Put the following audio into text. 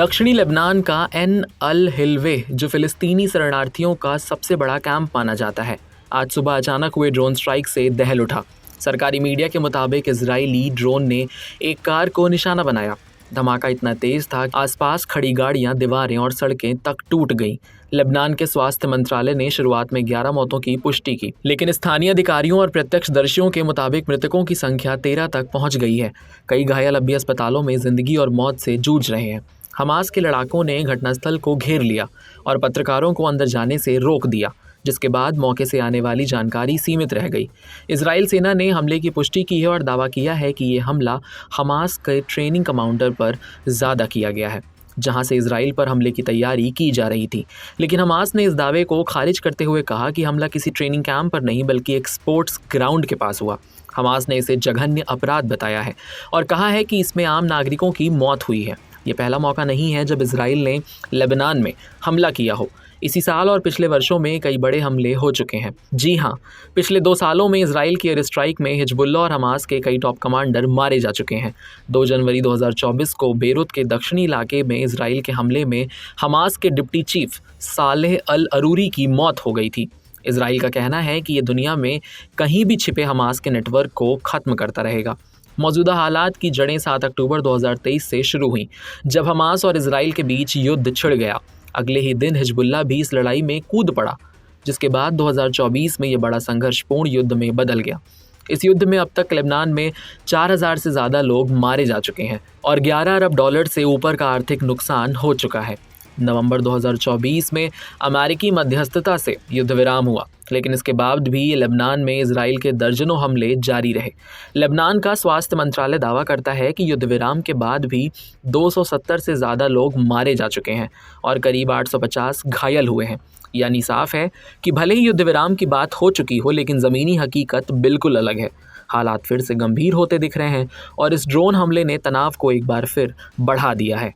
दक्षिणी लेबनान का एन अल हिलवे जो फिलिस्तीनी शरणार्थियों का सबसे बड़ा कैंप माना जाता है, आज सुबह अचानक हुए ड्रोन स्ट्राइक से दहल उठा। सरकारी मीडिया के मुताबिक इजरायली ड्रोन ने एक कार को निशाना बनाया। धमाका इतना तेज था कि आसपास खड़ी गाड़ियां, दीवारें और सड़कें तक टूट गईं। लेबनान के स्वास्थ्य मंत्रालय ने शुरुआत में 11 मौतों की पुष्टि की, लेकिन स्थानीय अधिकारियों और प्रत्यक्षदर्शियों के मुताबिक मृतकों की संख्या 13 तक पहुंच गई है। कई घायल अब भी अस्पतालों में जिंदगी और मौत से जूझ रहे हैं। हमास के लड़ाकों ने घटनास्थल को घेर लिया और पत्रकारों को अंदर जाने से रोक दिया, जिसके बाद मौके से आने वाली जानकारी सीमित रह गई। इजराइल सेना ने हमले की पुष्टि की है और दावा किया है कि ये हमला हमास के ट्रेनिंग कमांडर पर ज़्यादा किया गया है, जहां से इजराइल पर हमले की तैयारी की जा रही थी। लेकिन हमास ने इस दावे को खारिज करते हुए कहा कि हमला किसी ट्रेनिंग कैंप पर नहीं बल्कि एक स्पोर्ट्स ग्राउंड के पास हुआ। हमास ने इसे जघन्य अपराध बताया है और कहा है कि इसमें आम नागरिकों की मौत हुई है। ये पहला मौका नहीं है जब इजराइल ने लेबनान में हमला किया हो। इसी साल और पिछले वर्षों में कई बड़े हमले हो चुके हैं। जी हाँ, पिछले 2 सालों में इजराइल की एयर स्ट्राइक में हिजबुल्ला और हमास के कई टॉप कमांडर मारे जा चुके हैं। 2 जनवरी 2024 को बेरूत के दक्षिणी इलाके में इजराइल के हमले में हमास के डिप्टी चीफ सालेह अल अरूरी की मौत हो गई थी। इजराइल का कहना है कि ये दुनिया में कहीं भी छिपे हमास के नेटवर्क को ख़त्म करता रहेगा। मौजूदा हालात की जड़ें 7 अक्टूबर 2023 से शुरू हुई, जब हमास और इजराइल के बीच युद्ध छिड़ गया। अगले ही दिन हिजबुल्ला भी इस लड़ाई में कूद पड़ा, जिसके बाद 2024 में ये बड़ा संघर्षपूर्ण युद्ध में बदल गया। इस युद्ध में अब तक लेबनान में 4000 से ज़्यादा लोग मारे जा चुके हैं और 11 अरब डॉलर से ऊपर का आर्थिक नुकसान हो चुका है। नवंबर 2024 में अमेरिकी मध्यस्थता से युद्ध विराम हुआ, लेकिन इसके बाद भी लेबनान में इजराइल के दर्जनों हमले जारी रहे। लेबनान का स्वास्थ्य मंत्रालय दावा करता है कि युद्ध विराम के बाद भी 270 से ज़्यादा लोग मारे जा चुके हैं और करीब 850 घायल हुए हैं। यानी साफ है कि भले ही युद्ध विराम की बात हो चुकी हो, लेकिन ज़मीनी हकीकत बिल्कुल अलग है। हालात फिर से गंभीर होते दिख रहे हैं और इस ड्रोन हमले ने तनाव को एक बार फिर बढ़ा दिया है।